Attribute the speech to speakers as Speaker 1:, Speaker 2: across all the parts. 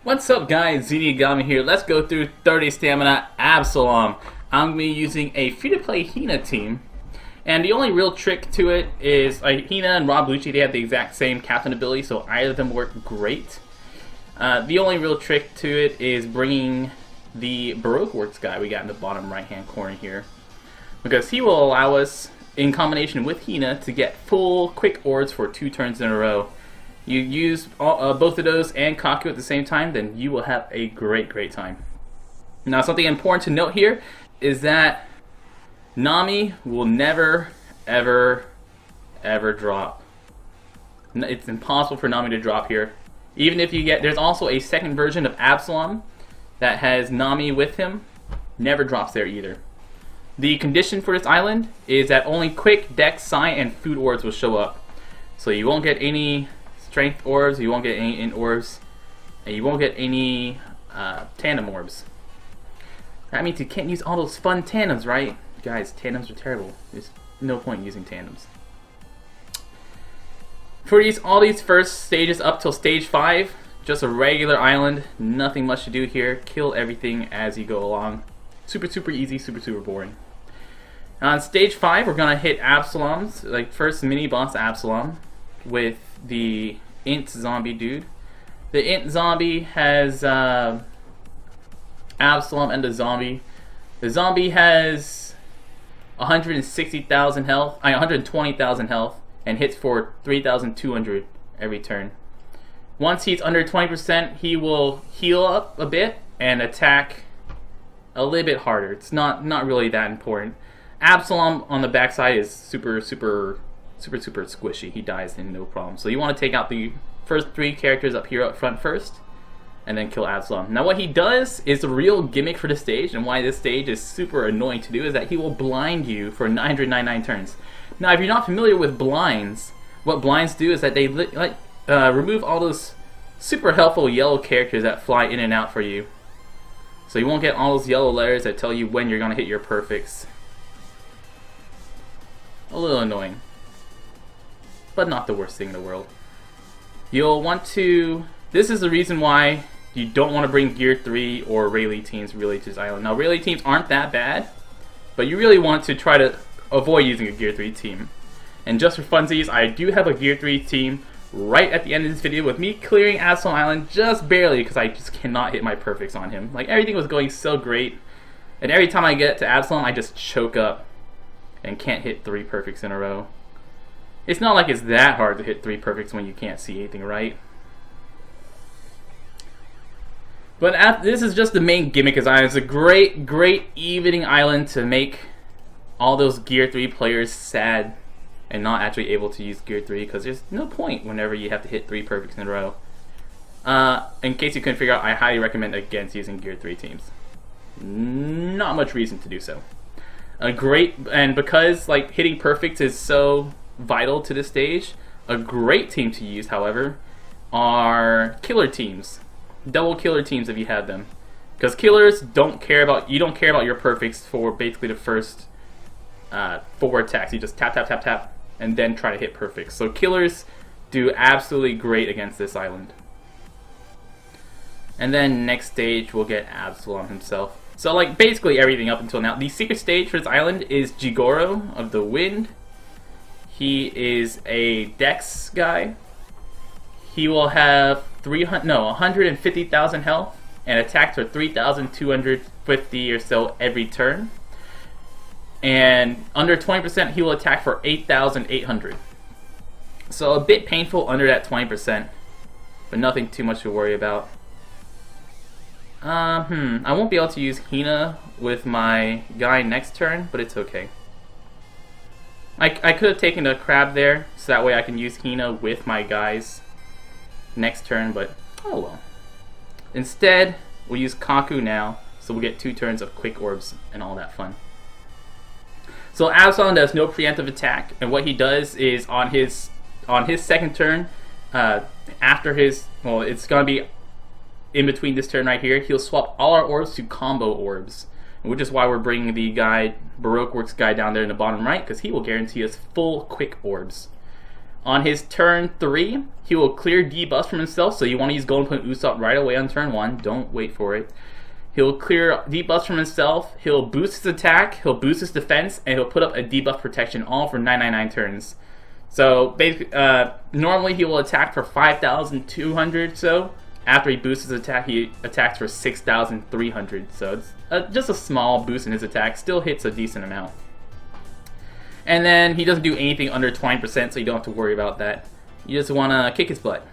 Speaker 1: What's up guys, Gami here. Let's go through 30 Stamina Absalom. I'm going to be using a free-to-play Hina team. And the only real trick to it is Hina and Reupload, they have the exact same captain ability, so either of them work great. The only real trick to it is bringing the Baroque Works guy we got in the bottom right hand corner here. Because he will allow us, in combination with Hina, to get full quick orbs for 2 turns in a row. You use both of those and Kaku at the same time, then you will have a great time. Now, something important to note here is that Nami will never, ever drop. It's impossible for Nami to drop here. Even if you get, there's also a second version of Absalom that has Nami with him, never drops there either. The condition for this island is that only quick, dex, psi, and food orbs will show up. So you won't get any strength orbs, you won't get any int orbs, and you won't get any tandem orbs. That means you can't use all those fun tandems, right? Guys, tandems are terrible. There's no point using tandems. For all these first stages up till stage 5, just a regular island, nothing much to do here. Kill everything as you go along. Super easy, super boring. On stage 5, we're gonna hit Absaloms, like first mini boss Absalom with the int zombie dude. The int zombie has Absalom and the zombie. The zombie has 160,000 health, 120,000 health, and hits for 3,200 every turn. Once he's under 20%, he will heal up a bit and attack a little bit harder. It's not really that important. Absalom on the backside is super squishy. He dies in no problem. So you want to take out the first 3 characters up here up front first, and then kill Absalom. Now what he does is the real gimmick for this stage, and why this stage is super annoying to do, is that he will blind you for 999 turns. Now if you're not familiar with blinds, what blinds do is that they remove all those super helpful yellow characters that fly in and out for you. So you won't get all those yellow letters that tell you when you're going to hit your perfects. A little annoying, but not the worst thing in the world. You'll want to... This is the reason why you don't want to bring Gear 3 or Rayleigh teams really to this island. Now, Rayleigh teams aren't that bad, but you really want to try to avoid using a Gear 3 team. And just for funsies, I do have a Gear 3 team right at the end of this video with me clearing Absalom Island just barely because I just cannot hit my perfects on him. Like, everything was going so great, and every time I get to Absalom, I just choke up and can't hit 3 perfects in a row. It's not like it's that hard to hit 3 perfects when you can't see anything, right? But this is just the main gimmick of this island. It's a great evening island to make all those Gear 3 players sad and not actually able to use Gear 3, because there's no point whenever you have to hit 3 perfects in a row. In case you couldn't figure out, I highly recommend against using Gear 3 teams. Not much reason to do so. And because like hitting perfects is so vital to this stage, a great team to use, however, are killer teams. Double killer teams if you have them. Because killers don't care about your perfects for basically the first 4 attacks. You just tap, and then try to hit perfects. So killers do absolutely great against this island. And then next stage we'll get Absalom himself. So like basically everything up until now. The secret stage for this island is Jigoro of the Wind. He is a dex guy. He will have 150,000 health and attacks for 3,250 or so every turn. And under 20%, he will attack for 8,800. So a bit painful under that 20%, but nothing too much to worry about. I won't be able to use Hina with my guy next turn, but it's okay. I could have taken a crab there, so that way I can use Hina with my guys next turn, but oh well. Instead, we'll use Kaku now, so we'll get 2 turns of quick orbs and all that fun. So Absalom does no preemptive attack, and what he does is on his second turn, after his, well, it's gonna be in between this turn right here, he'll swap all our orbs to combo orbs, which is why we're bringing the guy, Baroque Works guy, down there in the bottom right, because he will guarantee us full quick orbs. On his turn 3, he will clear debuffs from himself, so you want to use Golden Point Usopp right away on turn 1. Don't wait for it. He'll clear debuffs from himself, he'll boost his attack, he'll boost his defense, and he'll put up a debuff protection, all for 999 turns. So basically, normally he will attack for 5,200 so. After he boosts his attack, he attacks for 6,300. So it's just a small boost in his attack, still hits a decent amount. And then he doesn't do anything under 20%, so you don't have to worry about that. You just want to kick his butt.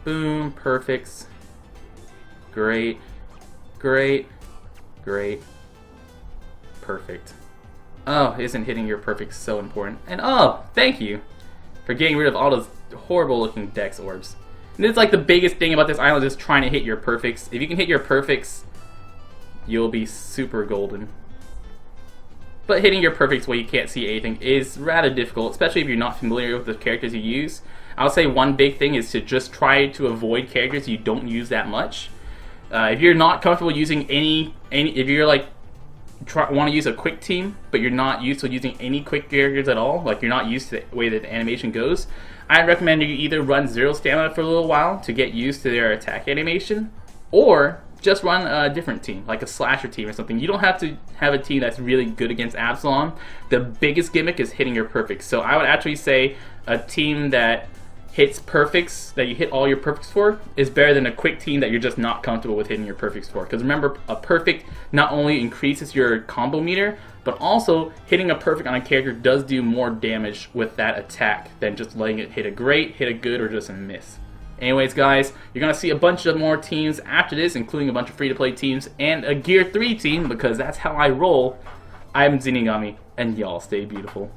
Speaker 1: Boom, perfects. Great, great, great, perfect. Oh, isn't hitting your perfects so important? And oh, thank you for getting rid of all those horrible looking Dex orbs. And this is like the biggest thing about this island, is trying to hit your perfects. If you can hit your perfects, you'll be super golden. But hitting your perfects where you can't see anything is rather difficult, especially if you're not familiar with the characters you use. I would say one big thing is to just try to avoid characters you don't use that much. If you're not comfortable using if you're like want to use a quick team, but you're not used to using any quick characters at all, like you're not used to the way that the animation goes, I'd recommend you either run 0 stamina for a little while to get used to their attack animation, or just run a different team, like a slasher team or something. You don't have to have a team that's really good against Absalom. The biggest gimmick is hitting your perfects. So I would actually say a team that hits perfects, that you hit all your perfects for, is better than a quick team that you're just not comfortable with hitting your perfects for. Because remember, a perfect not only increases your combo meter, but also hitting a perfect on a character does do more damage with that attack than just letting it hit a great, hit a good, or just a miss. Anyways, guys, you're going to see a bunch of more teams after this, including a bunch of free-to-play teams and a Gear 3 team, because that's how I roll. I'm Zenigami, and y'all stay beautiful.